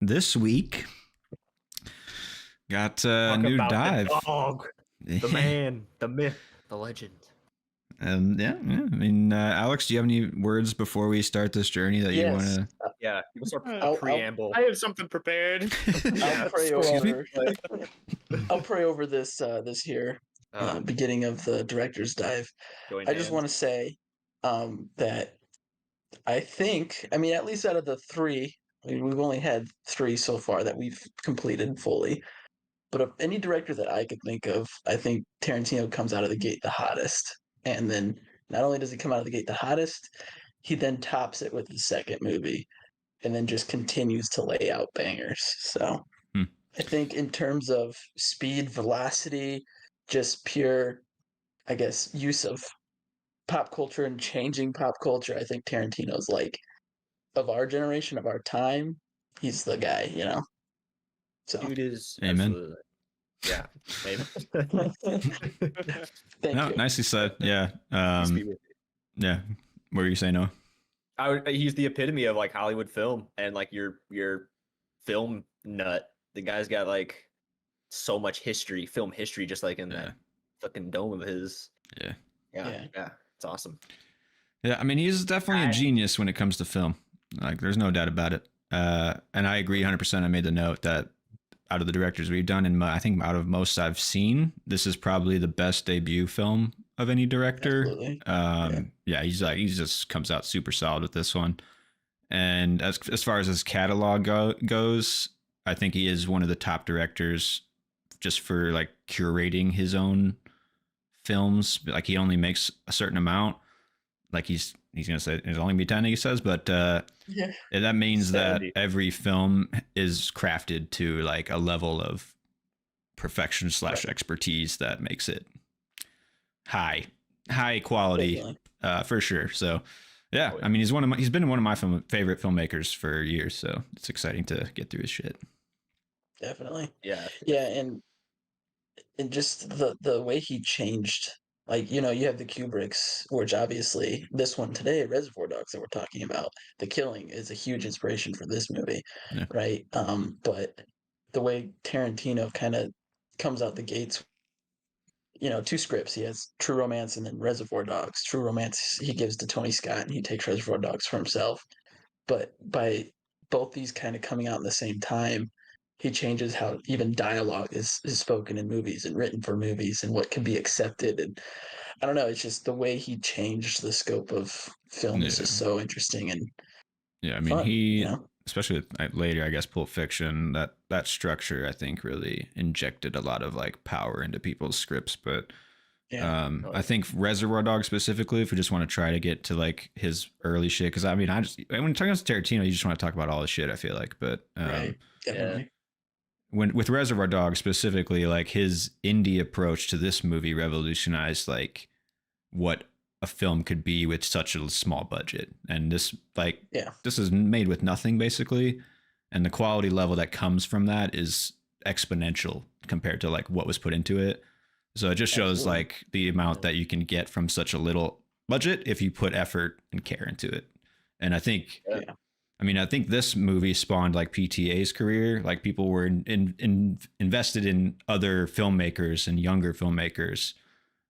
this week got a Talk new about dive. the dog, the man, the myth, the legend. Yeah. I mean, Alex, do you have any words before we start this journey that you want Yes. to? Yeah, give us I'll- a preamble. I have something prepared. Yeah, I'll pray scroll. over. I'll pray over this this here beginning of the director's dive. Join I just hands. want to say that I think, I mean, at least out of the three, I mean, we've only had three so far that we've completed fully. But of any director that I could think of, I think Tarantino comes out of the gate the hottest. And then not only does he come out of the gate the hottest, he then tops it with the second movie and then just continues to lay out bangers. So I think in terms of speed, velocity, just pure, I guess, use of pop culture and changing pop culture, I think Tarantino's like of our generation, of our time, he's the guy, you know. So Dude is Amen. absolutely. Yeah. Amen. thank No, you. nicely said. Yeah. Peace be with you. Yeah. What were you saying, Noah? He's the epitome of like Hollywood film and like your film nut. The guy's got like so much history, film history, just like in that fucking dome of his. Yeah. Yeah. It's awesome. Yeah. I mean, he's definitely a genius when it comes to film. Like, there's no doubt about it. And I agree 100%. I made the note that out of the directors we've done, and I think out of most I've seen, this is probably the best debut film of any director. Absolutely. Yeah, he just comes out super solid with this one. And as far as his catalog goes, I think he is one of the top directors just for like curating his own films. Like, he only makes a certain amount. Like, he's gonna say it'll only be 10, he says, but that means 70. that every film is crafted to like a level of perfection / expertise that makes it high quality, for sure. So yeah, I mean, he's been one of my favorite filmmakers for years, so it's exciting to get through his shit. Definitely. Yeah. And just the way he changed, like, you know, you have the Kubricks, which obviously this one today, Reservoir Dogs, that we're talking about, The Killing is a huge inspiration for this movie, Yeah. right? But the way Tarantino kind of comes out the gates, you know, two scripts. He has True Romance and then Reservoir Dogs. True Romance he gives to Tony Scott, and he takes Reservoir Dogs for himself. But by both these kind of coming out in the same time, he changes how even dialogue is spoken in movies and written for movies and what can be accepted. And I don't know, it's just the way he changed the scope of film is just so interesting and yeah. I mean, fun, he, you know? especially with, later, I guess, Pulp Fiction, that structure, I think, really injected a lot of like power into people's scripts. But I think Reservoir Dogs specifically, if we just want to try to get to like his early shit, because I mean, when talking about Tarantino, you just want to talk about all the shit, I feel like. But Right, definitely. with Reservoir Dogs specifically, like his indie approach to this movie revolutionized like what a film could be with such a small budget. And this this is made with nothing basically, and the quality level that comes from that is exponential compared to like what was put into it. So it just shows like the amount that you can get from such a little budget if you put effort and care into it. And I think I think this movie spawned like PTA's career. Like, people were invested in other filmmakers and younger filmmakers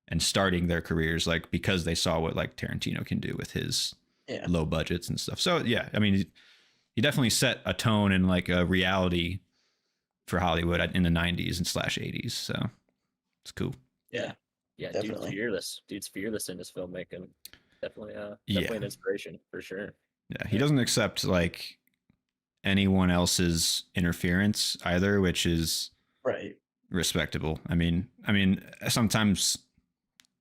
and starting their careers, like, because they saw what like Tarantino can do with his low budgets and stuff. So yeah, I mean, he definitely set a tone and like a reality for Hollywood in the 90s and /80s. So it's cool. Yeah, definitely. Dude's fearless in his filmmaking. Definitely an inspiration for sure. Yeah, he doesn't accept like anyone else's interference either, which is respectable. I mean, sometimes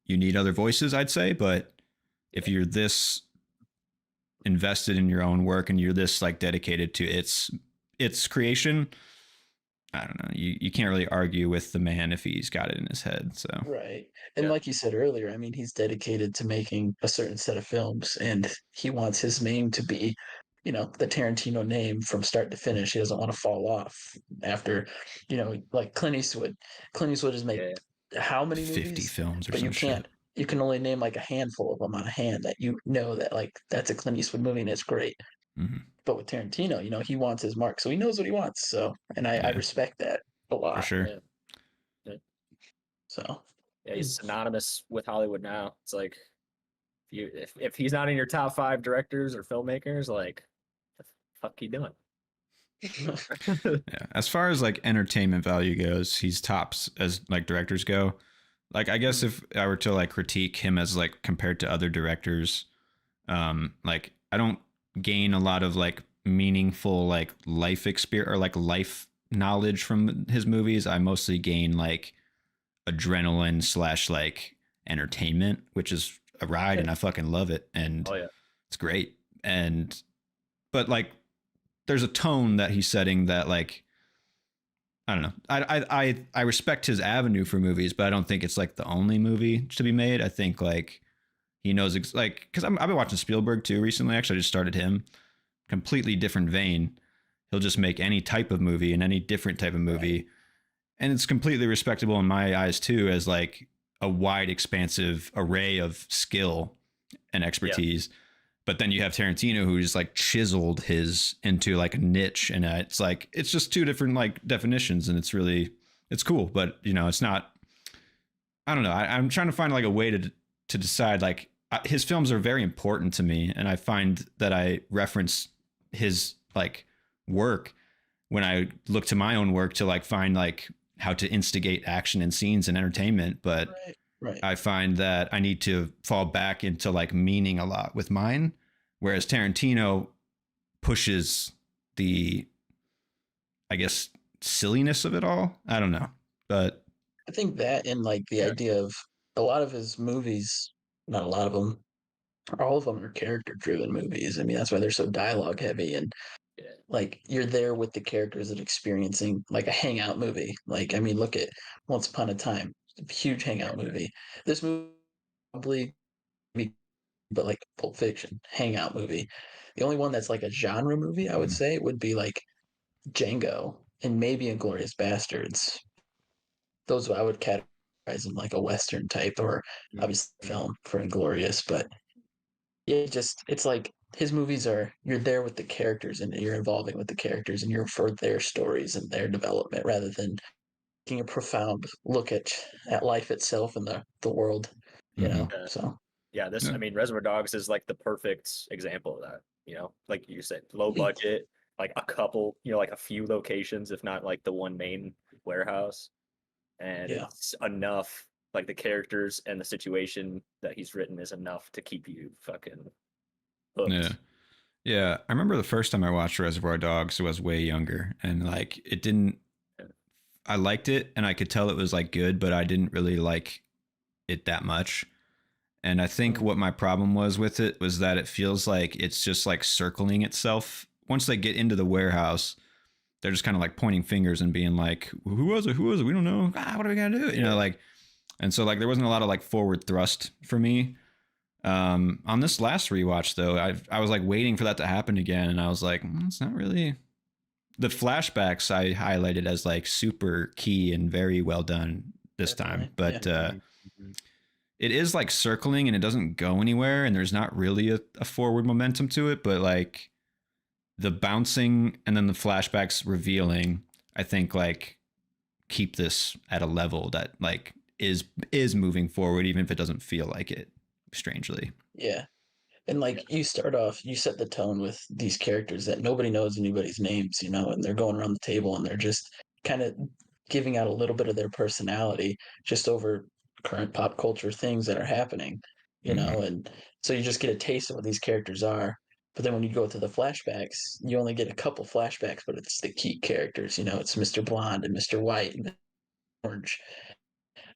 you need other voices, I'd say, but if you're this invested in your own work and you're this like dedicated to its creation, I don't know, you can't really argue with the man if he's got it in his head. So and like you said earlier, I mean, he's dedicated to making a certain set of films, and he wants his name to be, you know, the Tarantino name from start to finish. He doesn't want to fall off after, you know, like Clint Eastwood has made how many 50 movies? films or but some you can't shit. You can only name like a handful of them on a hand that, you know, that like that's a Clint Eastwood movie and it's great. Mhm. But with Tarantino, he wants his mark, so he knows what he wants. So, and I Yeah, respect that a for lot. sure. Yeah. Yeah. So, Yeah, he's synonymous with Hollywood now. It's like if he's not in your top 5 directors or filmmakers, like the fuck you doing? Yeah. As far as like entertainment value goes, he's tops as like directors go. Like I guess if I were to like critique him as like compared to other directors, like I don't gain a lot of like meaningful like life experience or like life knowledge from his movies. I mostly gain like adrenaline slash like entertainment, which is a ride, and I fucking love it, and Oh yeah. it's great. And but like there's a tone that he's setting that like I don't know. I respect his avenue for movies, but I don't think it's like the only movie to be made. I think like he knows like because I've been watching Spielberg too recently. Actually, I just started him. Completely different vein. He'll just make any type of movie and any different type of movie, right. and it's completely respectable in my eyes too, as like a wide, expansive array of skill and Yeah. expertise. But then you have Tarantino, who's like chiseled his into like a niche, and it's like it's just two different like definitions, and it's cool. But it's not. I don't know. I'm trying to find like a way to decide. Like his films are very important to me, and I find that I reference his like work when I look to my own work to like find like how to instigate action and scenes and entertainment. But Right. Right. I find that I need to fall back into like meaning a lot with mine, whereas Tarantino pushes the, I guess, silliness of it all. I don't know, but I think that and like the Yeah. idea of a lot of his movies, not a lot of them, all of them are character driven movies. I mean, that's why they're so dialogue heavy and Yeah. like you're there with the characters and experiencing like a hangout movie. Like, I mean, look at Once Upon a Time, huge hangout movie. This movie probably, but like Pulp Fiction, hangout movie. The only one that's like a genre movie, I would say, would be like Django and maybe Inglorious Bastards. Those I would categorize in like a Western type or obviously film for Inglorious, but yeah, just it's like his movies are you're there with the characters and you're involving with the characters and you're for their stories and their development rather than taking a profound look at life itself and the world, mhm. So Yeah, Yeah. I mean, Reservoir Dogs is like the perfect example of that. Like you said, low budget, like a couple, like a few locations, if not like the one main warehouse, and yeah. it's enough. Like the characters and the situation that he's written is enough to keep you fucking Yeah. hooked. Yeah. I remember the first time I watched Reservoir Dogs, I was way younger, and like it didn't. I liked it, and I could tell it was like good, but I didn't really like it that much. And I think Mm. what my problem was with it was that it feels like it's just like circling itself. Once they get into the warehouse, they're just kind of like pointing fingers and being like, "Who was it? Who was it? We don't know. What are we gonna do?" Like, and so like there wasn't a lot of like forward thrust for me. On this last rewatch though, I was like waiting for that to happen again, and I was like, it's not really. The flashbacks I highlighted as like super key and very well done this time, Definitely. but Yeah. it is like circling and it doesn't go anywhere, and there's not really a forward momentum to it, but like the bouncing and then the flashbacks revealing, I think like keep this at a level that like is moving forward even if it doesn't feel like it, strangely. Yeah. And like you start off, you set the tone with these characters that nobody knows anybody's names, and they're going around the table and they're just kind of giving out a little bit of their personality just over current pop culture things that are happening, Mm-hmm. and so you just get a taste of what these characters are. But then when you go to the flashbacks, you only get a couple flashbacks, but it's the key characters, it's Mr. Blonde and Mr. White and Orange,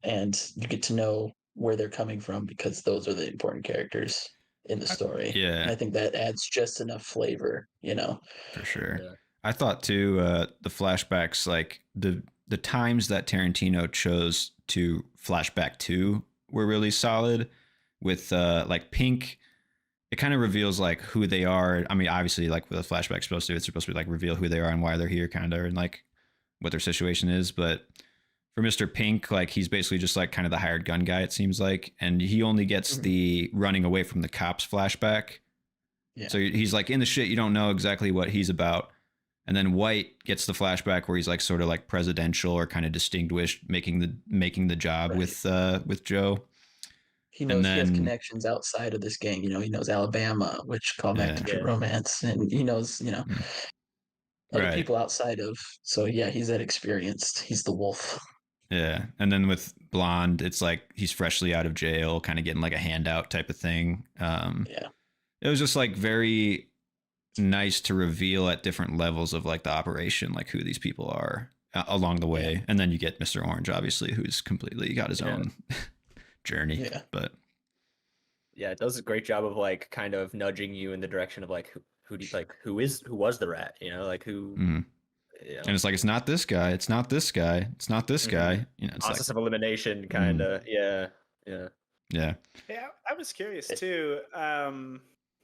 and you get to know where they're coming from because those are the important characters in the story. And Yeah, I think that adds just enough flavor. for sure. Yeah. I thought too, the flashbacks, like the times that Tarantino chose to flashback to were really solid. With like Pink, it kind of reveals like who they are. I mean, obviously, like what a flashback's supposed to do, it's supposed to be like reveal who they are and why they're here, kind of, and like what their situation is. But for Mr. Pink, like he's basically just like kind of the hired gun guy, it seems like, and he only gets Mhm. the running away from the cops flashback Yeah. So he's like in the shit. You don't know exactly what he's about. And then White gets the flashback where he's like sort of like presidential or kind of distinguished, making the job Right. with Joe. He And knows he has then connections outside of this gang. You know, he knows Alabama, which call back to yeah, True Yeah. Romance, and he knows, mm, other right, people outside of. So yeah, he's that experienced. He's the wolf. yeah. And then with Blonde, it's like he's freshly out of jail, kind of getting like a handout type of thing. Yeah. It was just like very nice to reveal at different levels of like the operation, like who these people are along the way. Yeah. And then you get Mr. Orange, obviously, who's completely got his Yeah. own journey. Yeah. But Yeah, it does a great job of like kind of nudging you in the direction of like who do you, like who was the rat, you know, like who mhm. you know, And it's like it's not this guy, it's not this guy, it's not this Mhm. guy. You know, it's process like of elimination kind of. Yeah. yeah. Yeah, I was curious too.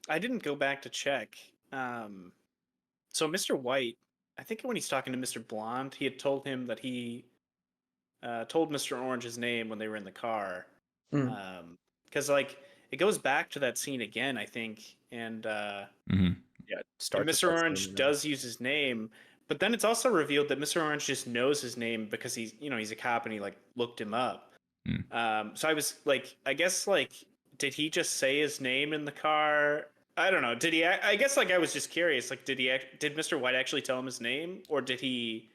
I didn't go back to check. So Mr. White, I think when he's talking to Mr. Blonde, he had told him that he told Mr. Orange his name when they were in the car. Mm. Because like it goes back to that scene again, I think, and hmm Yeah, and start Mr. Orange does use his name, but then it's also revealed that Mr. Orange just knows his name because he's a cop and he like looked him up. So I was like, I guess like, did he just say his name in the car? I don't know. Did he? I guess like I was just curious. Like, did Mr. White actually tell him his name, or did he?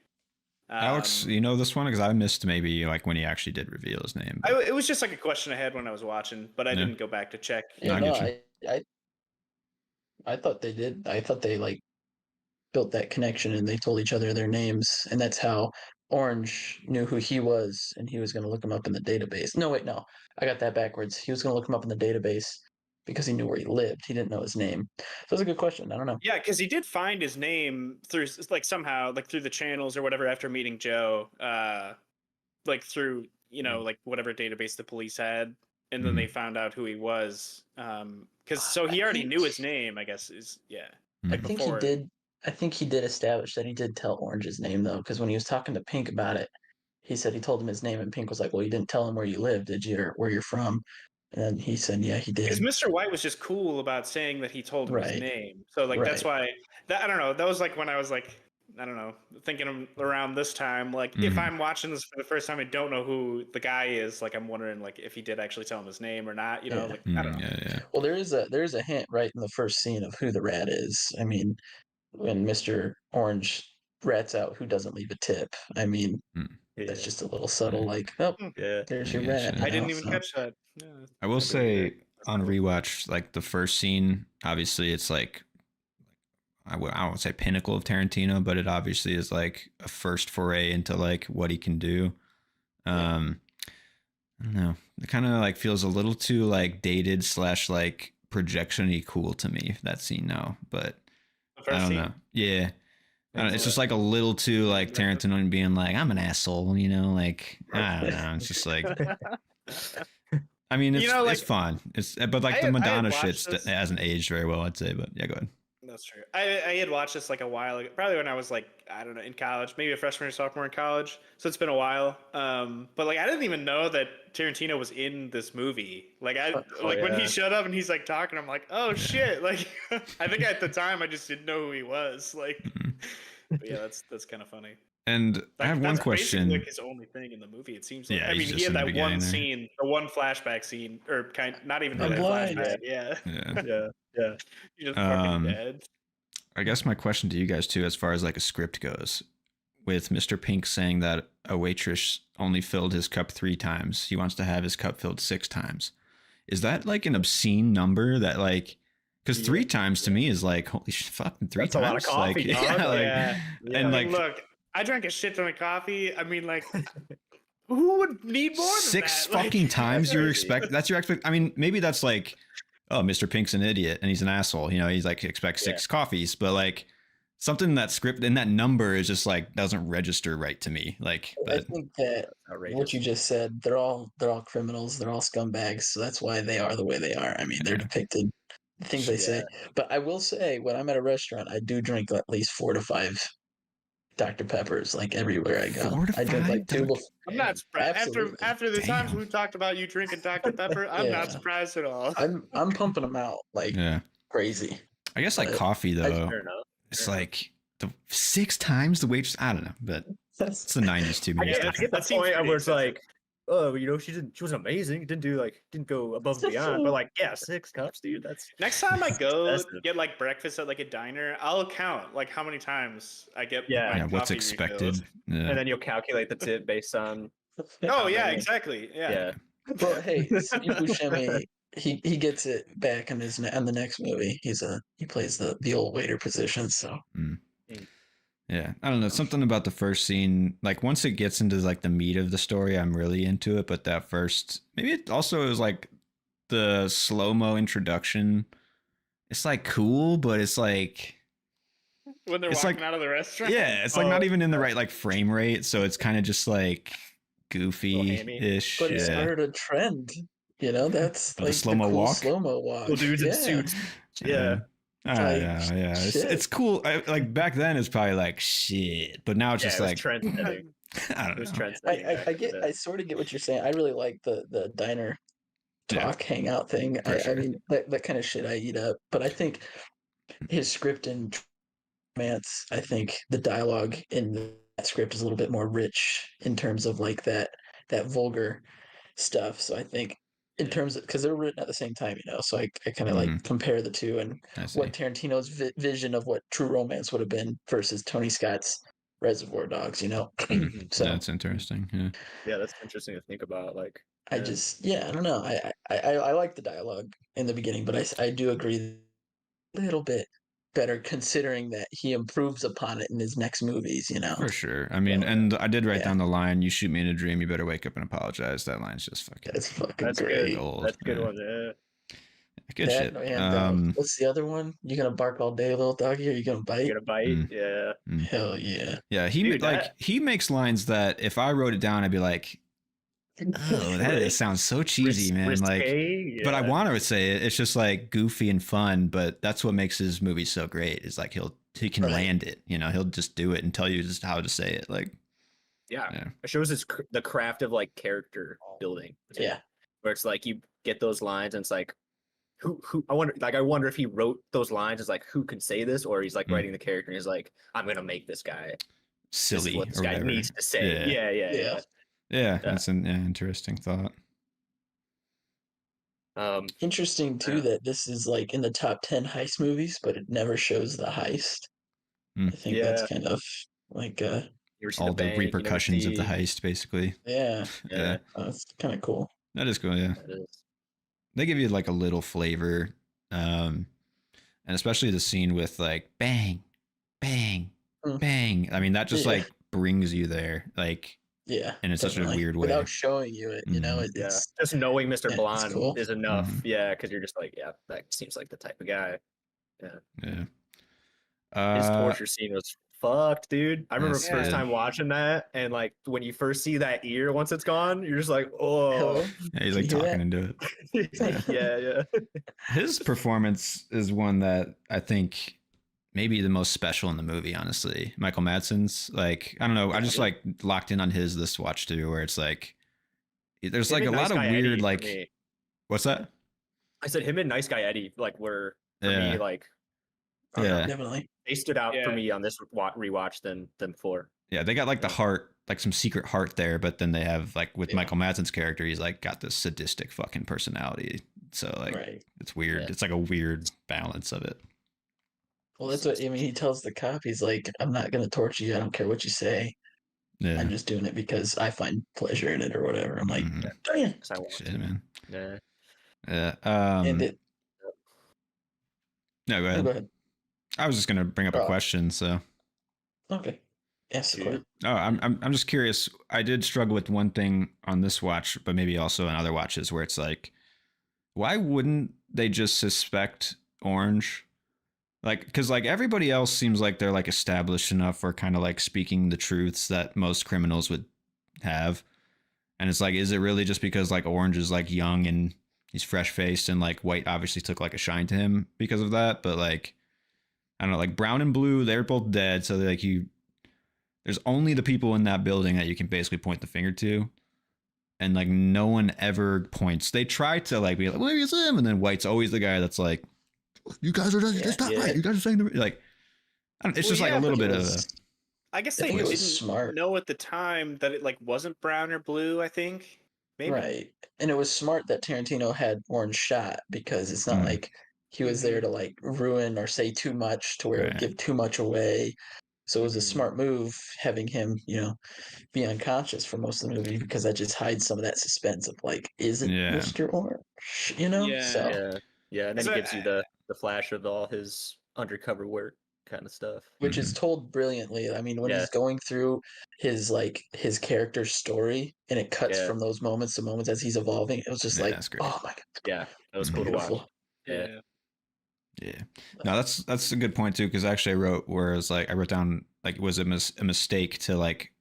Alex, you know this one because I missed maybe like when he actually did reveal his name. But It was just like a question I had when I was watching, but I Yeah. didn't go back to check. Yeah, I no, get you. I thought they did. I thought they like built that connection and they told each other their names, and that's how Orange knew who he was, and he was going to look him up in the database. No, wait, no, I got that backwards. He was going to look him up in the database because he knew where he lived. He didn't know his name. So that's a good question. I don't know. Yeah, because he did find his name through like somehow like through the channels or whatever after meeting Joe, like through like whatever database the police had, and then they found out who he was. Because so he already knew his name, I guess is I like think before. he did. I think he did establish that he did tell Orange's name though, because when he was talking to Pink about it, he said he told him his name, and Pink was like, "Well, you didn't tell him where you live, did you, or where you're from?" And he said, "Yeah, he Because did." Mr. White was just cool about saying that he told him his Right. name. So like that's Right. why that I don't know. That was like when I was like I don't know thinking around this time. Like if Mhm. I'm watching this for the first time, I don't know who the guy is. Like I'm wondering like if he did actually tell him his name or not. You know, Yeah. like I don't know. Yeah. Well, there is a hint right in the first scene of who the rat is. I mean, when Mr. Orange rats out who doesn't leave a tip. I mean, Mm. that's Yeah. just a little subtle, like, oh, Yeah. there's I your guess, rat. yeah. I didn't know, even so. catch that. Yeah, I will I didn't either. say on rewatch, like the first scene, obviously it's like I won't say pinnacle of Tarantino, but it obviously is like a first foray into like what he can do. I don't know. It kind of like feels a little too like dated / like projection-y cool to me, that scene now. But the I first don't scene. know. Yeah. I don't know, it's Yeah. just like a little too like Yeah. Tarantino being like, I'm an asshole, you know, like I don't know. It's just like I mean, it's like, it's fun. It's but like I the had Madonna watched shit this- hasn't aged very well, I'd say. But yeah, go ahead. That's true. I had watched this like a while ago, probably when I was like, I don't know, in college, maybe a freshman or sophomore in college. So it's been a while. But like I didn't even know that Tarantino was in this movie. Like when he yeah. showed up and he's like talking, I'm like, oh shit. Like I think at the time I just didn't know who he was. Like but yeah, that's kind of funny. And I Like, have one that's question. basically like his only thing in the movie. It seems like. Yeah, I he's mean, just he had in the that beginning one there. scene, the one flashback scene, or not even I'm really a blind. flashback. Yeah, Yeah. Yeah. he's just fucking Um, dead. I guess my question to you guys too, as far as like a script goes, with Mr. Pink saying that a waitress only filled his cup 3 times, he wants to have his cup filled 6 times. Is that like an obscene number that like? Because 3 times to me is like holy shit, fucking 3 That's a lot times. of coffee, like, dog. yeah, like, Yeah. and I mean, like look, I drank a shit ton of coffee. I mean, like, who would need more than 6 that? Like- fucking times you crazy. expect. That's your expect. I mean, maybe that's like, oh, Mr. Pink's an idiot and he's an asshole. You know, he's like expects 6 coffees, but like something in that script and that number is just like doesn't register right to me. Like, I but think that Outrageous. what you just said, they're all criminals, they're all scumbags, so that's why they are the way they are. I mean, they're depicted, the things they say. But I will say, when I'm at a restaurant, I do drink at least 4 to 5 Dr. Peppers, like everywhere I go. 4 to I drink 5 like 2 Dr. I'm not surprised. Absolutely. After the times Damn. we've talked about you drinking Dr. Pepper, I'm Yeah. not surprised at all. I'm pumping them out like yeah. crazy. I guess like But coffee though. Fair enough. It's Fair like the 6 times the waitress. I don't know, but that's it's the 90s too. I Maybe get, it's I that's- get the that seems point pretty where it's excessive. like, oh, she was amazing. Didn't go above and beyond. But like, yeah, 6 cups, dude. That's Next time I go excessive. get like breakfast at like a diner, I'll count like how many times I get Yeah. my yeah, what's coffee expected. refilled. Yeah. and then you'll calculate the tip based on Oh yeah, many. exactly. Yeah. yeah. Well, hey, Steve Buscemi, he gets it back in the next movie. He plays the old waiter position. So Yeah, I don't know, something about the first scene, like once it gets into like the meat of the story, I'm really into it, but that first, maybe it also is like the slow-mo introduction. It's like cool, but it's like When they're It's walking like- out of the restaurant. yeah, it's like not even in the right like frame rate, so it's kind of just like goofy-ish. but he Yeah. started a trend. You know, that's The like slow-mo cool walk? slow-mo walk. Cool dudes in Yeah. suits. Yeah. Like, Yeah. It's shit. cool. Like back then, it's probably like shit, but now it's Yeah, just it was like trend setting. I It don't was know. trend I sort of get what you're saying. I really like the diner Yeah. talk hangout thing. For sure. I mean that kind of shit I eat up. But I think his script and romance, I think the dialogue in that script is a little bit more rich in terms of like that vulgar stuff. So I think in terms of because they're written at the same time, so I kind of Mhm. like compare the two and I see. what Tarantino's vision of what true romance would have been versus Tony Scott's Reservoir Dogs. So That's interesting. Yeah. Yeah, that's interesting to think about. Like, I don't know. I like the dialogue in the beginning, but I do agree a little bit better considering that he improves upon it in his next movies. For sure. I mean, So, and I did write yeah. down the line, "You shoot me in a dream, you better wake up and apologize." That line's just fucking That's fucking that's great. good. gold. That's a good Yeah. one. Yeah. Good That shit. and what's the other one? You gonna bark all day, little doggy, or you gonna bite? You gonna bite? Mm. Yeah. Hell yeah! Yeah, he Dude, like that- he makes lines that if I wrote it down, I'd be like, "Oh, that sounds so cheesy, man." Like, Risque, but I yeah. want to say it. It's just like goofy and fun. But that's what makes his movies so great. Is like he can Right. land it. He'll just do it and tell you just how to say it. Like, Yeah. yeah. It shows the craft of like character building. too, Yeah, Where it's like you get those lines and it's like who I wonder if he wrote those lines as like who can say this, or he's like Mm. writing the character and he's like, I'm gonna make this guy. This is Silly what this or guy whatever. needs to say. Yeah. Yeah. Yeah, that's an interesting thought. interesting too Yeah. that this is like in the top 10 heist movies, but it never shows the heist. Mm. I think that's Yeah. kind of like You ever see All the bank, you never repercussions of the see- heist, basically. yeah, Yeah, it's kind of cool. that is cool. Yeah. That is- They give you like a little flavor, and especially the scene with like bang, bang, Mm. bang. I mean, that just Yeah. like brings you there, like, Yeah, and in such a definitely. weird way. Without showing you it, Mhm. Yeah. it's Just knowing Mr. yeah, it's Blonde cool. is enough. Mhm. Yeah, because you're just like, yeah, that seems like the type of guy. Yeah. His torture scene was fucked, dude. I remember Yes, first yeah. time watching that, and like when you first see that ear once it's gone, you're just like, Hello? oh, Yeah, he's Can like you hear talking that? into it. yeah. His performance is one that I think maybe the most special in the movie, honestly. Michael Madsen's, like, I don't know, I just like locked in on his this watch too, where it's like there's like Him a and lot Nice of Guy weird Eddie for like me. what's that? I said him and Nice Guy Eddie like were for Yeah. me like I don't know, Yeah. definitely. they stood out for Yeah. me on this rewatch than before. Yeah, they got like the Yeah. heart, like some secret heart there, but then they have like with Yeah. Michael Madsen's character, he's like got this sadistic fucking personality. So like Right. it's weird. Yeah. It's like a weird balance of it. Well, that's what I mean. He tells the cop, he's like, "I'm not gonna torture you. I don't care what you say. Yeah. I'm just doing it because I find pleasure in it or whatever." I'm like, Mhm. "Damn!" 'Cause I want Shit, to. man. Yeah. Yeah. And it. No, go Oh, ahead. go ahead. I was just gonna bring up a Oh. question. So, Okay. Yes. Dude. Quentin. I'm just curious. I did struggle with one thing on this watch, but maybe also in other watches where it's like, why wouldn't they just suspect Orange? Like, because like everybody else seems like they're like established enough or kind of like speaking the truths that most criminals would have. And it's like, is it really just because like Orange is like young and he's fresh faced and like White obviously took like a shine to him because of that? But like, I don't know, like Brown and Blue, they're both dead. So like there's only the people in that building that you can basically point the finger to. And like no one ever points. They try to like be like, well, maybe it's him. And then White's always the guy that's like, you guys are just, it's not right. You guys are saying like, it's just like a little bit of a. I guess I they think it was didn't smart. know at the time that it like wasn't brown or blue. I think maybe. Right. And it was smart that Tarantino had orange shot because it's not like he was there to like ruin or say too much to where it would give too much away. So it was a smart move having him, be unconscious for most of the movie because that just hides some of that suspense of like, is it Mr. Orange? So and then he gives you the flash of all his undercover work kind of stuff, which is told brilliantly. I mean, when he's going through his character's story and it cuts from those moments to moments as he's evolving, it was just like, oh my god, yeah, that was cool to watch. Yeah. No, that's a good point too, because actually I wrote down like, was it a mistake to like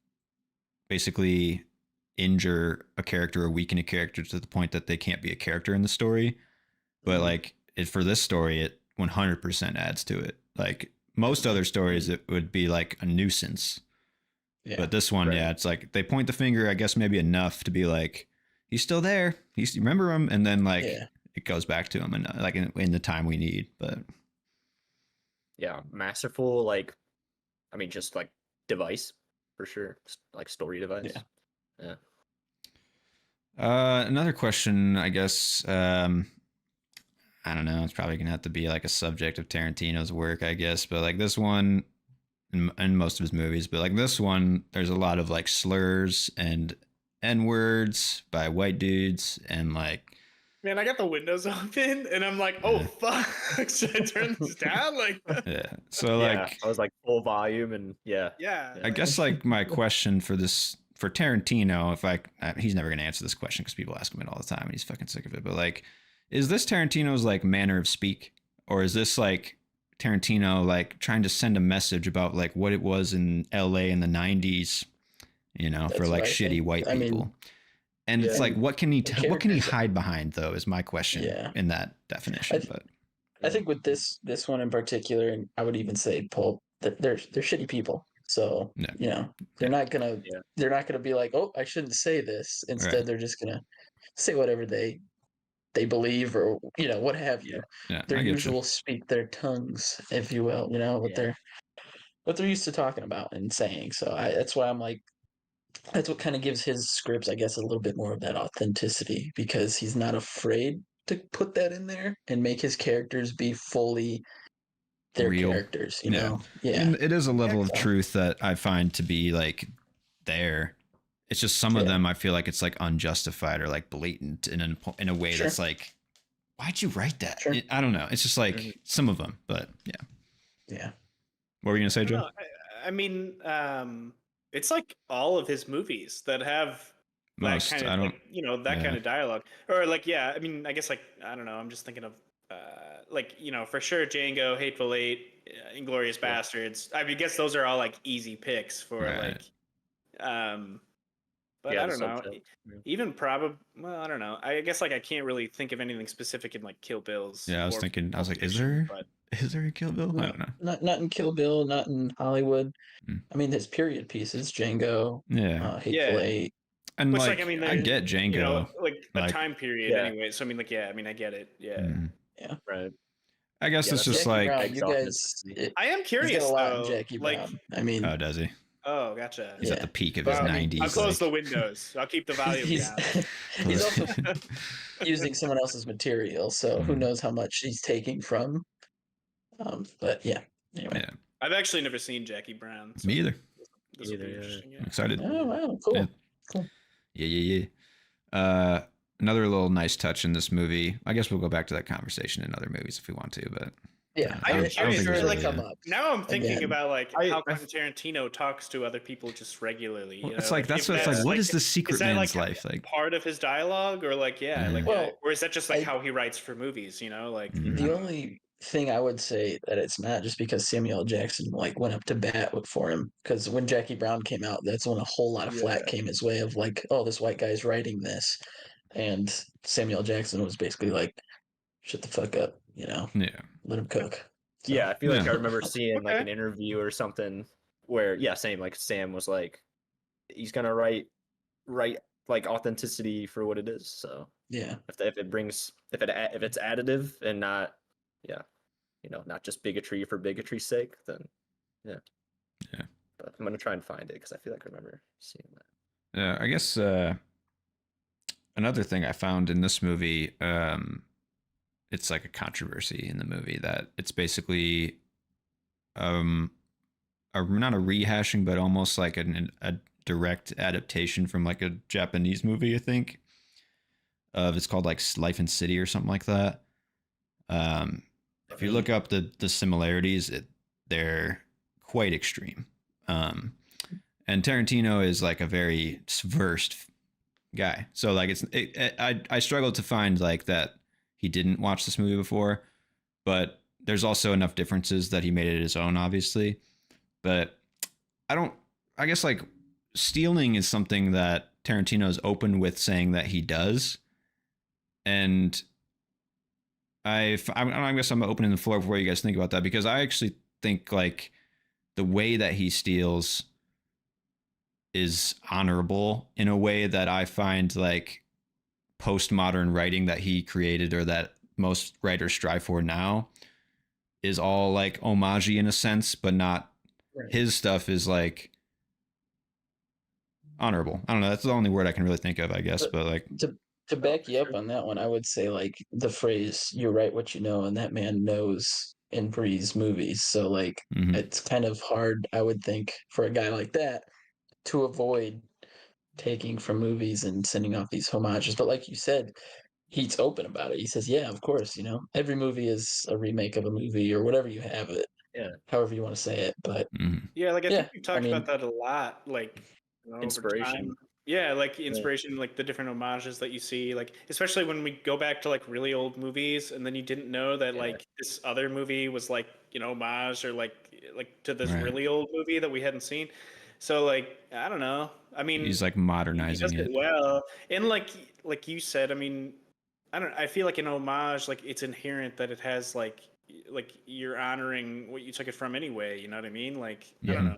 basically injure a character or weaken a character to the point that they can't be a character in the story, but like for this story, it 100% adds to it. Like most other stories, it would be like a nuisance. Yeah. But this one, it's like they point the finger, I guess maybe enough to be like, he's still there. You remember him, and then like it goes back to him, and like in the time we need. But masterful. Like, I mean, just like device for sure, like story device. Yeah. Another question, I guess. I don't know. It's probably gonna have to be like a subject of Tarantino's work, I guess. But like this one, in most of his movies, but like this one, there's a lot of like slurs and N-words by white dudes, and like. Man, I got the windows open, and I'm like, oh fuck, should I turn this down? Like, so like I was like full volume, and I guess like my question for Tarantino, he's never gonna answer this question because people ask him it all the time, and he's fucking sick of it. But like, is this Tarantino's like manner of speak, or is this like Tarantino like trying to send a message about like what it was in LA in the 90s, for like shitty white people? And it's like, what can he hide behind though, is my question in that definition. But I think with this one in particular, and I would even say Pulp, that they're shitty people. So they're not gonna be like, oh, I shouldn't say this. Instead, they're just gonna say whatever they believe, or what have you. Their usual speak, their tongues, if you will. What they're used to talking about and saying. So that's why I'm like, that's what kind of gives his scripts, I guess, a little bit more of that authenticity, because he's not afraid to put that in there and make his characters be fully their real characters. I mean, it is a level of truth that I find to be like there. It's just some of them I feel like it's like unjustified or like blatant in a way that's like, why'd you write that? I don't know. It's just like some of them, but yeah. What were you gonna say, Joe? I mean, it's like all of his movies that have that kind of kind of dialogue, or like I mean, I guess like I don't know. I'm just thinking of like for sure Django, Hateful Eight, Inglourious Bastards. I mean, I guess those are all like easy picks for like but I don't know. Even probably, well, I don't know. I guess like I can't really think of anything specific in like Kill Bill's. Yeah, I was like, is there a Kill Bill? I don't know. Not in Kill Bill, not in Hollywood. I mean, his period pieces, Django, Hateful Eight. And like, I mean, I get Django, like a time period anyway. So I mean, like, I mean, I get it. Yeah. Right. I guess it's just Jackie like Brown, you guys. I am curious a lot though. In Jackie Brown. Like, I mean, oh, does he? Oh, gotcha. He's at the peak of his 90s. I'll close the windows. I'll keep the volume down. He's also using someone else's material, so who knows how much he's taking from. But anyway. I've actually never seen Jackie Brown. So Me either. This will be interesting. I'm excited. Oh wow, cool. Cool. Yeah. Another little nice touch in this movie. I guess we'll go back to that conversation in other movies if we want to, but I'm curious. Like, now I'm thinking about like how Quentin Tarantino talks to other people just regularly. It's like that's like what is the secret man's life like? Part of his dialogue, or like or is that just like how he writes for movies? Like the only thing I would say that it's not just because Samuel L. Jackson like went up to bat for him, because when Jackie Brown came out, that's when a whole lot of flack came his way of like, oh, this white guy's writing this, and Samuel L. Jackson was basically like, shut the fuck up, let him cook. So, I feel like I remember seeing like an interview or something where same, like Sam was like, he's gonna write like authenticity for what it is. So if it's additive and not not just bigotry for bigotry's sake, then yeah. Yeah. But I'm gonna try and find it because I feel like I remember seeing that. Yeah, I guess another thing I found in this movie, it's like a controversy in the movie that it's basically not a rehashing, but almost like a direct adaptation from like a Japanese movie, I think. It's called like Life in City or something like that. If you look up the similarities, they're quite extreme. And Tarantino is like a very versed guy, so like I struggled to find like that he didn't watch this movie before, but there's also enough differences that he made it his own, obviously. But I guess like stealing is something that Tarantino is open with saying that he does. And I guess I'm opening the floor for what you guys think about that, because I actually think like the way that he steals is honorable in a way that I find like postmodern writing that he created, or that most writers strive for now, is all like homage-y in a sense, but not. Right. His stuff is like honorable. I don't know. That's the only word I can really think of, I guess. But like to back you up on that one, I would say like the phrase "you write what you know," and that man knows and breathes movies. So like it's kind of hard, I would think, for a guy like that to avoid taking from movies and sending off these homages. But like you said, he's open about it. He says, "Yeah, of course, every movie is a remake of a movie, or whatever you have it, however you want to say it." But yeah, like I think we've talked about that a lot, like inspiration. Over time. Yeah, like inspiration, like the different homages that you see, like especially when we go back to like really old movies, and then you didn't know that like this other movie was like homage, or like to this really old movie that we hadn't seen. So like I don't know. I mean, he's like modernizing he does it well, and like you said, I mean, I feel like an homage, like it's inherent that it has like you're honoring what you took it from anyway. You know what I mean? Like I don't know.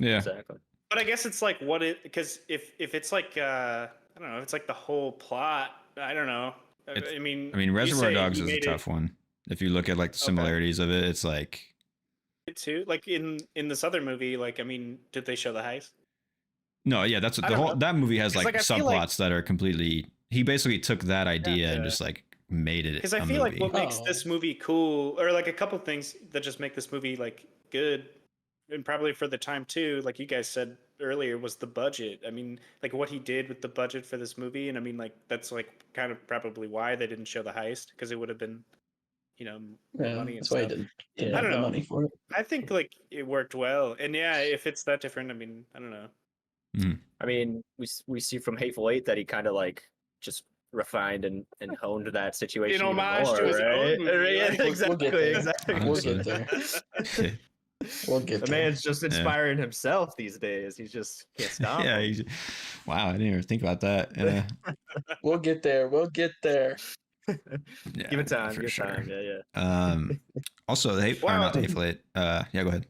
Yeah, exactly. But I guess it's like because if it's like I don't know, if it's like the whole plot. I don't know. I mean, Reservoir Dogs is a tough one. If you look at like the similarities of it, it's like it too. Like in this other movie, like I mean, did they show the heist? No, yeah, that's the whole. That movie has like subplots that are completely. He basically took that idea and just like made it. Because I feel like what makes this movie cool, or like a couple things that just make this movie like good, and probably for the time too, like you guys said earlier, was the budget. I mean, like what he did with the budget for this movie, and I mean, like that's like kind of probably why they didn't show the heist, because it would have been, money and stuff. I don't know. Money for it. I think like it worked well, and yeah, if it's that different, I mean, I don't know. I mean, we see from Hateful Eight that he kind of like just refined and honed that situation. In homage to his own movie. Yeah, exactly. We'll get there. We'll get the man's just inspiring himself these days. He just can't stop. Yeah. Wow, I didn't even think about that. We'll get there. We'll get there. Yeah, give it time. Give it time. Yeah. Also, not Hateful Eight. Yeah, go ahead.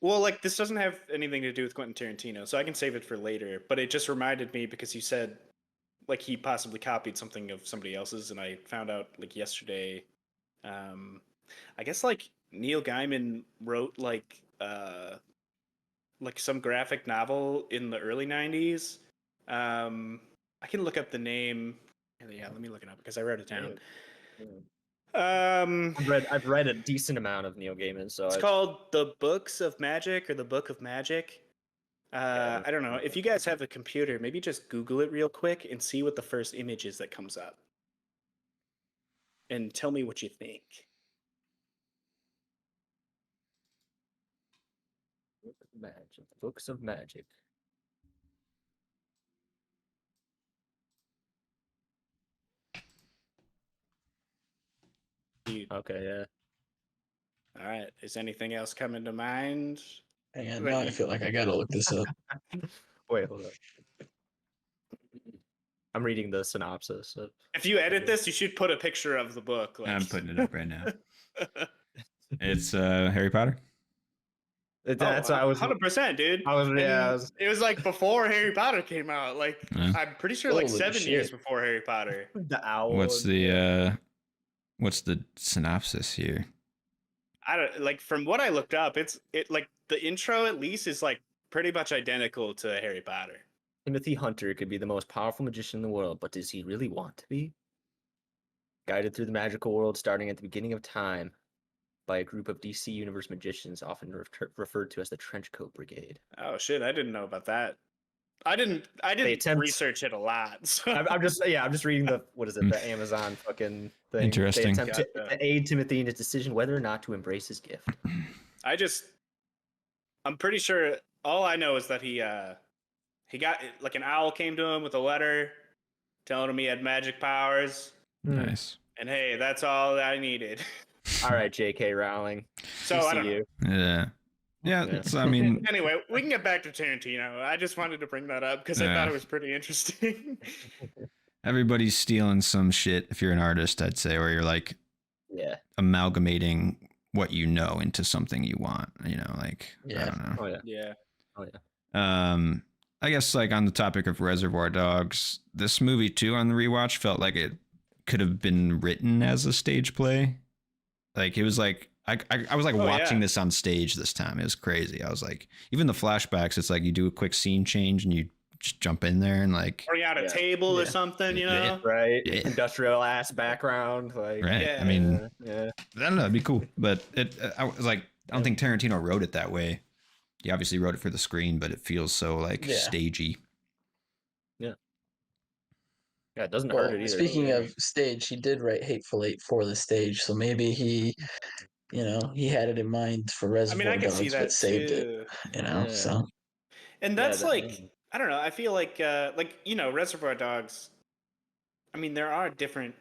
Well, like this doesn't have anything to do with Quentin Tarantino, so I can save it for later. But it just reminded me because you said like he possibly copied something of somebody else's, and I found out like yesterday. I guess like Neil Gaiman wrote like some graphic novel in the early '90s. I can look up the name. Yeah, let me look it up because I wrote it down. I've read a decent amount of Neil Gaiman, so it's called The Books of Magic, or The Book of Magic. I don't know. If you guys have a computer, maybe just Google it real quick and see what the first image is that comes up, and tell me what you think. Magic. Books of Magic. Okay, yeah. All right. Is anything else coming to mind? Hang on, now I feel like I gotta look this up. Wait, hold up. I'm reading the synopsis. If you edit this, you should put a picture of the book. Like... I'm putting it up right now. It's Harry Potter. That's I was 100%, dude. It was like before Harry Potter came out. Like I'm pretty sure like 7 years before Harry Potter. The owl. What's the synopsis here? I don't like from what I looked up. It like the intro at least is like pretty much identical to Harry Potter. Timothy Hunter could be the most powerful magician in the world, but does he really want to be? Guided through the magical world starting at the beginning of time by a group of DC Universe magicians, often referred to as the Trenchcoat Brigade. Oh shit! I didn't know about that. I didn't research it a lot. So. I'm just reading the Amazon fucking thing. Interesting. They attempt to aid Timothy in his decision whether or not to embrace his gift. I'm pretty sure. All I know is that he got like an owl came to him with a letter telling him he had magic powers. Nice. And hey, that's all I needed. All right, J.K. Rowling. So I don't know. Yeah. It's, I mean, anyway, we can get back to Tarantino. I just wanted to bring that up because I thought it was pretty interesting. Everybody's stealing some shit. If you're an artist, I'd say, where you're like, amalgamating what you know into something you want. You know, like I don't know. Oh yeah. I guess like on the topic of Reservoir Dogs, this movie too on the rewatch felt like it could have been written as a stage play. Like it was like I was like watching this on stage this time. It was crazy. I was like, even the flashbacks, it's like you do a quick scene change and you just jump in there and like bring out a table or something, you know? Right. Yeah. Industrial ass background. Like right. I mean, I don't know, it'd be cool. But I was like, I don't think Tarantino wrote it that way. He obviously wrote it for the screen, but it feels so like stagey. Yeah. Yeah, it doesn't hurt it either. Speaking of stage, he did write Hateful Eight for the stage, so maybe he had it in mind for Reservoir Dogs, see that but saved it. So. And that's I don't know. I feel like Reservoir Dogs. I mean, there are different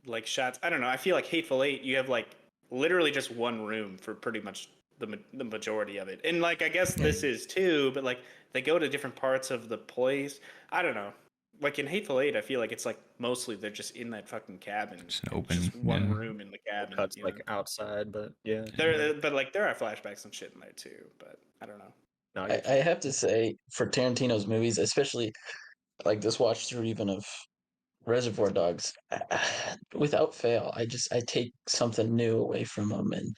like shots. I don't know. I feel like Hateful Eight, you have like literally just one room for pretty much the majority of it, and like I guess this is too, but like they go to different parts of the place. I don't know. Like in Hateful Eight, I feel like it's like mostly they're just in that fucking cabin. Just open. Just one room in the cabin. Cuts like outside, but yeah. But like there are flashbacks and shit in there too. But I don't know. No, I have to say, for Tarantino's movies, especially like this watch through even of Reservoir Dogs, without fail, I take something new away from them, and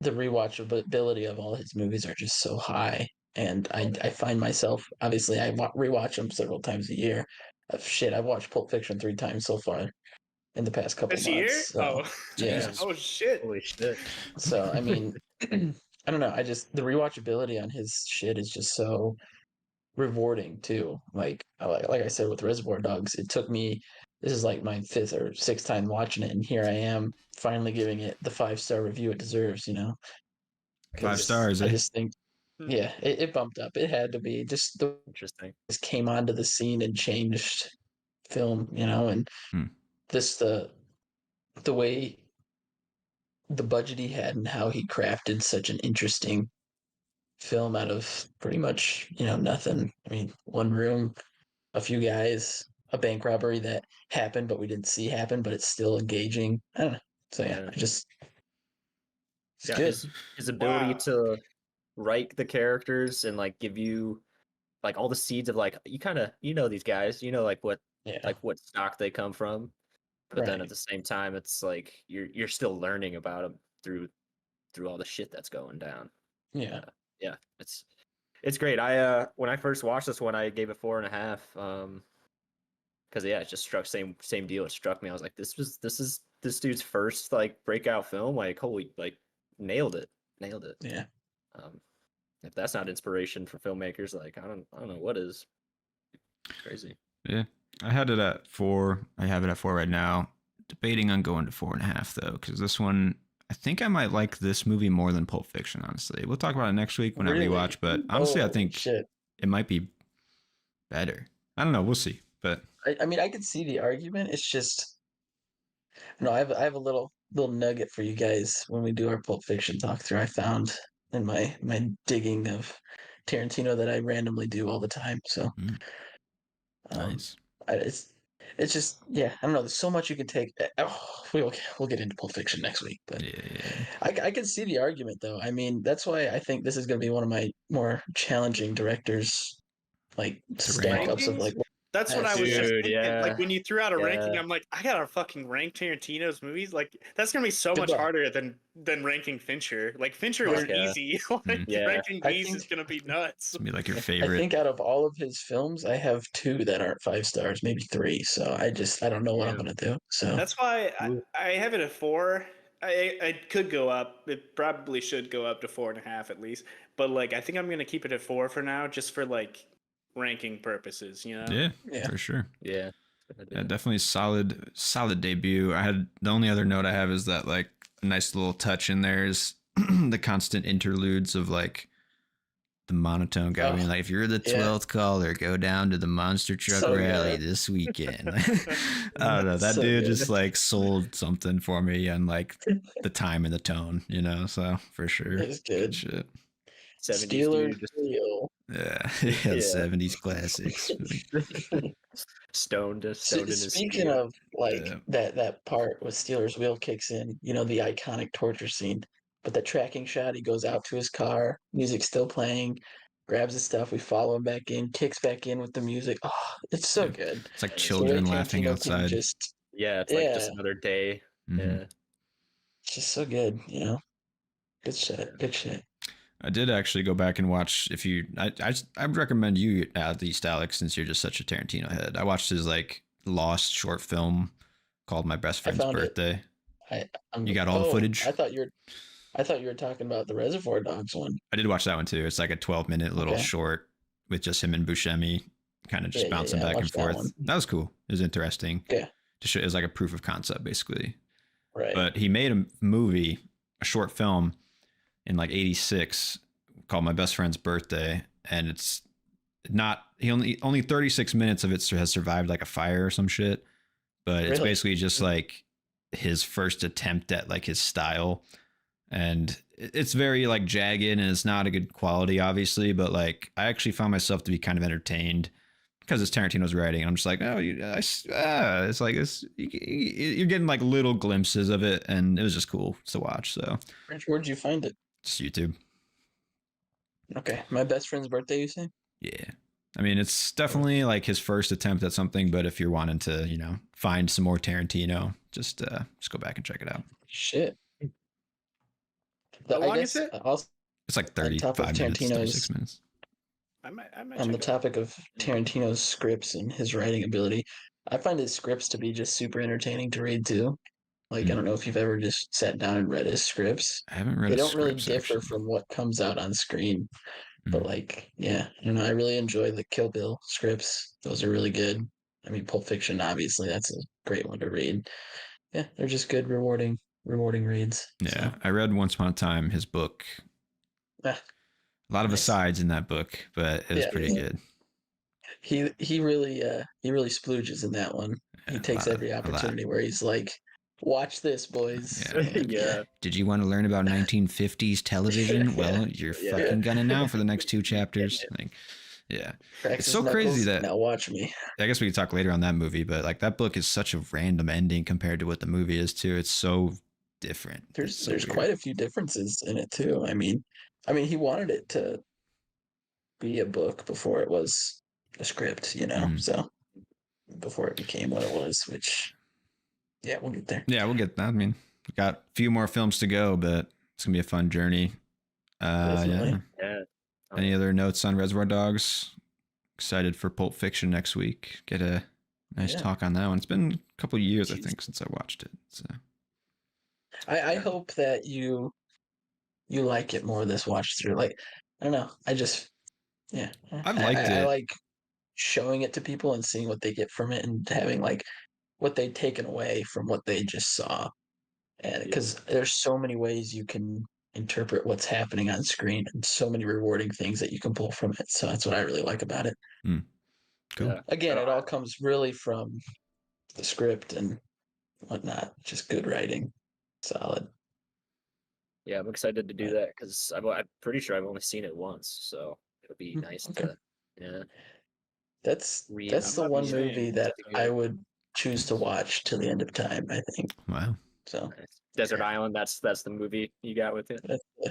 the rewatchability of all his movies are just so high. And I find myself, obviously, I rewatch them several times a year. I've watched Pulp Fiction 3 times so far in the past couple months. Year? So, yeah. Oh shit! Holy shit! So I mean, I don't know. The rewatchability on his shit is just so rewarding too. Like I said with Reservoir Dogs, it took me. This is like my 5th or 6th time watching it, and here I am finally giving it the 5-star review it deserves. 5 stars. I just think. Yeah, it bumped up. It had to be just interesting. Just came onto the scene and changed film, and this the way the budget he had and how he crafted such an interesting film out of pretty much nothing. I mean, one room, a few guys, a bank robbery that happened but we didn't see happen, but it's still engaging. I don't know. So yeah, it's good. His ability to write the characters and like give you like all the seeds of like you kind of these guys, like what what stock they come from, but then at the same time it's like you're still learning about them through all the shit that's going down. Yeah, it's great. I when I first watched this one, I gave it 4.5 because it just struck same deal. It struck me. I was like, this is this dude's first like breakout film. Like holy, like nailed it. Yeah. If that's not inspiration for filmmakers, like I don't know what is. Crazy. Yeah, I had it at 4. I have it at 4 right now. Debating on going to 4.5 though, because this one, I think I might like this movie more than Pulp Fiction. Honestly, we'll talk about it next week when I rewatch. But honestly, I think it might be better. I don't know. We'll see. But I mean, I could see the argument. It's just, I have a little nugget for you guys when we do our Pulp Fiction talk through. I found in my digging of Tarantino that I randomly do all the time. So nice. It's just I don't know. There's so much you can take. We'll get into Pulp Fiction next week, but I can see the argument though. I mean, that's why I think this is going to be one of my more challenging directors, like stack ups of like That's what I was just Dude, thinking. yeah. Like when you threw out a ranking, Yeah. I'm like, I gotta fucking rank Tarantino's movies. Like that's gonna be so Good much luck. harder than ranking Fincher. Like Fincher was Yeah. easy. Like Yeah. ranking I these think- is gonna be nuts. It's gonna be like your I favorite. think out of all of his films, I have 2 that aren't 5 stars, maybe 3. So I don't know what I'm Yeah. gonna do. So That's why Ooh. I have it at 4. I could go up. It probably should go up to 4.5 at least. But like I think I'm gonna keep it at 4 for now, just for like ranking purposes. You know. Yeah, Yeah. for sure. Yeah. Yeah, definitely solid debut. I had the only other note I have is that like a nice little touch in there is the constant interludes of like the monotone guy being like, if you're the 12th caller, go down to the monster truck So rally good. this weekend. I don't know. That So dude good. just like sold something for me and like the time and the tone, you know? So for sure. It's good. Shit. 70s Steelers dude, just Wheel. Yeah. Yeah. 70s classics. stoned in his Speaking studio. of like Yeah. that part with Steelers Wheel kicks in, the iconic torture scene. But the tracking shot, he goes out to his car, music's still playing, grabs his stuff, we follow him back in, kicks back in with the music. Oh, it's so Yeah. good. It's like It's the way children laughing Tarantino can outside. just Yeah, it's like just another day. Mhm. Yeah. it's just so good, Good shit. Good shit. I did actually go back and watch. If you, I would recommend you at least, Alex, since you're just such a Tarantino head. I watched his like lost short film called My Best Friend's found it. Birthday. I'm, You got all the footage? I thought you were talking about the Reservoir Dogs one. I did watch that one too. It's like a 12-minute little Okay. short with just him and Buscemi, kind of just bouncing I back and watched that forth. one. That was cool. It was interesting. Yeah. To show, it was like a proof of concept basically. Right. But he made a movie, a short film, in like '86 called My Best Friend's Birthday, and it's not. He only 36 minutes of it has survived like a fire or some shit. But it's Really? basically just like his first attempt at like his style, and it's very like jagged and it's not a good quality, obviously. But like I actually found myself to be kind of entertained because it's Tarantino's writing. I'm just like, oh, it's like this. You're getting like little glimpses of it, and it was just cool to watch. So Where'd you find it? just YouTube. Okay. My Best Friend's Birthday, you say? Yeah. I mean, it's definitely like his first attempt at something, but if you're wanting to, find some more Tarantino, just go back and check it out. Shit. How long is it? Also, It's like On top of 35 minutes, Tarantino's- 36 minutes. I might on check the it out. topic of Tarantino's scripts and his writing ability, I find his scripts to be just super entertaining to read too. Like, I don't know if you've ever just sat down and read his scripts. I haven't read They his don't really scripts, differ actually. from what comes out on screen. But Mhm. like, yeah, I really enjoy the Kill Bill scripts. Those are really good. I mean, Pulp Fiction, obviously, that's a great one to read. Yeah, they're just good, rewarding reads. Yeah. So, I read Once Upon a Time, his book. ah, A lot of Nice. asides in that book, but it was Yeah, pretty yeah. good. he really splooges in that one. He Yeah, takes a lot. every opportunity where he's like, "Watch this, boys." Yeah. And, Yeah. Did you want to learn about 1950s television? Well, you're Yeah. fucking gonna now for the next 2 chapters. Like, yeah. cracks It's his so crazy knuckles, that- now watch me. I guess we could talk later on that movie, but like that book is such a random ending compared to what the movie is too. It's so different. There's It's so there's weird. quite a few differences in it too. I mean, he wanted it to be a book before it was a script, Mhm. So before it became what it was, which yeah, we'll get there. Yeah, we'll get that. I mean, we got a few more films to go, but it's gonna be a fun journey. Definitely. Yeah. Yeah. Any other notes on Reservoir Dogs? Excited for Pulp Fiction next week. Get a nice Yeah. talk on that one. It's been a couple years, I Jeez. think, since I watched it. So I hope that you like it more this watch through. Like, I don't know. I just yeah. I've liked I it. like showing it to people and seeing what they get from it and having like what they've taken away from what they just saw. And because there's so many ways you can interpret what's happening on screen and so many rewarding things that you can pull from it. So that's what I really like about it. cool. Yeah. Again, it all comes really from the script and whatnot. Just good writing. Solid. Yeah, I'm excited to do that because I'm pretty sure I've only seen it once, so it'll be nice Okay. to, yeah. That's Yeah, the I'm not one the same. movie that Yeah. I would choose to watch till the end of time, I think. Wow. So Nice. Desert Island, that's the movie you got with it.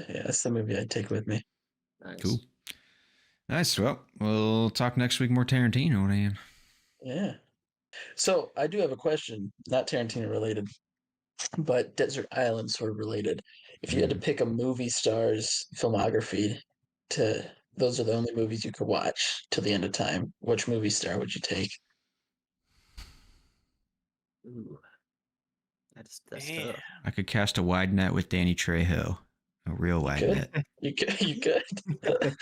that's the movie I'd take with me. Nice. Cool. Nice. Well, we'll talk next week more Tarantino, Dan. Yeah. So I do have a question, not Tarantino related, but Desert Island sort of related. If you had to pick a movie star's filmography to, those are the only movies you could watch till the end of time, which movie star would you take? Ooh, that's Man. tough. I could cast a wide net with Danny Trejo, a real wide Could. net. You could. You could.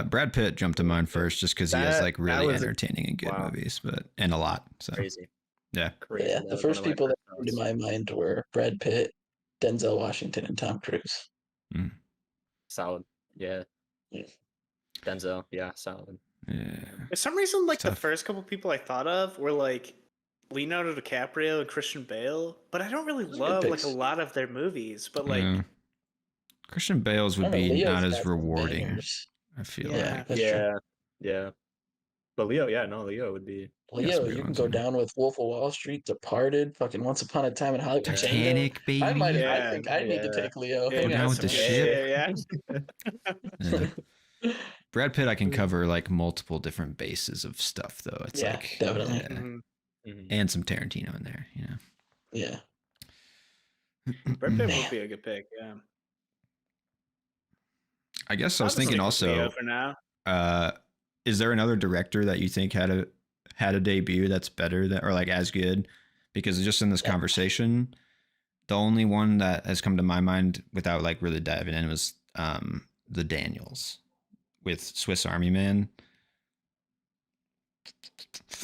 Brad Pitt jumped to mind first, just because he has like That really was entertaining and good wow. movies, and a lot. So Crazy. yeah, Crazy. Yeah, That the was one first of my people that first came to thoughts. my mind were Brad Pitt, Denzel Washington, and Tom Cruise. Solid. Yeah. Yeah. Denzel. Yeah, solid. yeah. For some reason, like the Tough. first couple people I thought of were like Leonardo DiCaprio and Christian Bale, but I don't really Those are good love like picks. a lot of their movies. But like, Yeah. Christian Bale's I would don't know, be Leo's not got as some rewarding. bangers. I feel Yeah. like. That's true. Yeah. Yeah. But Leo, yeah, no, Leo would be. He got some Leo, good you can ones go in there. down with Wolf of Wall Street, Departed, fucking Once Upon a Time in Hollywood, Django. Titanic, baby. I Yeah, think I need to yeah. take Leo. yeah, Hang down on. with the some ship. Yeah. Yeah. Brad Pitt, I can cover like multiple different bases of stuff, though. It's Yeah, like definitely. yeah. Mhm. Mhm. And some Tarantino in there, you know. Yeah. Brad Pitt Man. would be a good pick. Yeah. I guess I was I'll just thinking stick with Leo also, for now. is there another director that you think had a debut that's better than or like as good? Because just in this Yeah. conversation, the only one that has come to my mind without like really diving in was the Daniels with Swiss Army Man.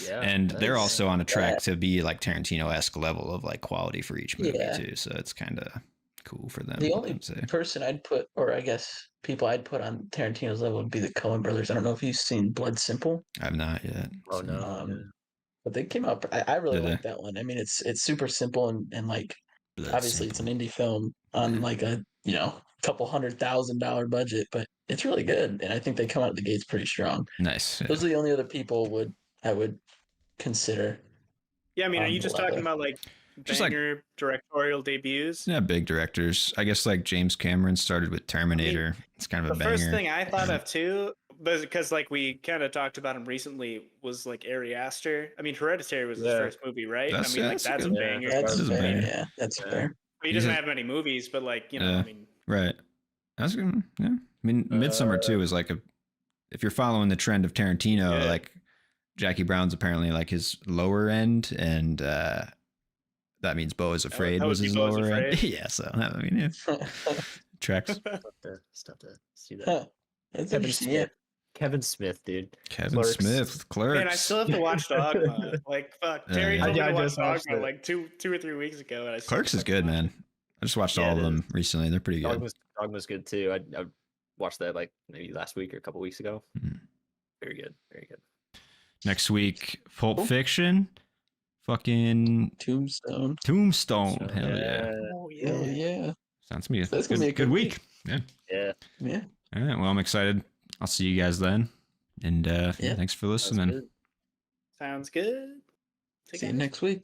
Yeah. And they're that's- also on a track to be like Tarantino-esque level of like quality for each movie Yeah. too. So it's kind of cool for them. The I only would say. person I'd put, or I guess people I'd put on Tarantino's level would be the Coen brothers. I don't know if you've seen Blood Simple, I've not yet. Oh so- no. yeah. but they came out. I really Did they? like that one. I mean, it's super simple and like Blood obviously it's an Simple. indie film on like a couple $100,000 budget, but it's really good. And I think they come out of the gates pretty strong. Nice. Yeah. Those are the only other people I would consider. Yeah, I mean, are you the just level. talking about like Just, like- banger directorial debuts? Yeah, big directors. I guess like James Cameron started with Terminator. It's kind of a The banger. first thing I thought of too, because like we kind of talked about him recently, was like Ari Aster. I mean, Hereditary was his Yeah. first movie, right? That's- I mean, yeah, like that's a that's a good- banger. Yeah. That's That is a fair. banger. Yeah, that's Yeah. fair. He He's doesn't a- have many movies, but like I Yeah. mean, Right. That's good. Yeah. I mean, Midsummer too is like if you're following the trend of Tarantino, Yeah. like Jackie Brown's apparently like his lower end, and that means Beau is Afraid that was would be his Beau is lower end. Afraid. Yeah. So I mean, yeah, tracks. Stuff to see that. Huh. That's Kevin interesting. Smith. Kevin Smith, dude. Kevin Clerks. Smith, Clerks. man, I still have to watch Dogma. Like fuck, Yeah, Terry yeah. told me I to watch just watched Dogma it. like two or 3 weeks ago, and I still Clerks is haven't good, watched man. it. I just watched Yeah, all it of is. them recently. They're pretty good. Dogma's good too. I watched that like maybe last week or a couple weeks ago. Mhm. Very good. Very good. Next week, Pulp Cool. Fiction, fucking Tombstone. Tombstone. Hell yeah. Oh Hell yeah. yeah. Sounds to me That's gonna be a good good week. Yeah. Yeah. Yeah. All right. Well, I'm excited. I'll see you guys then. And Yeah. thanks for That's listening. good. Sounds good. Take See you care. next week.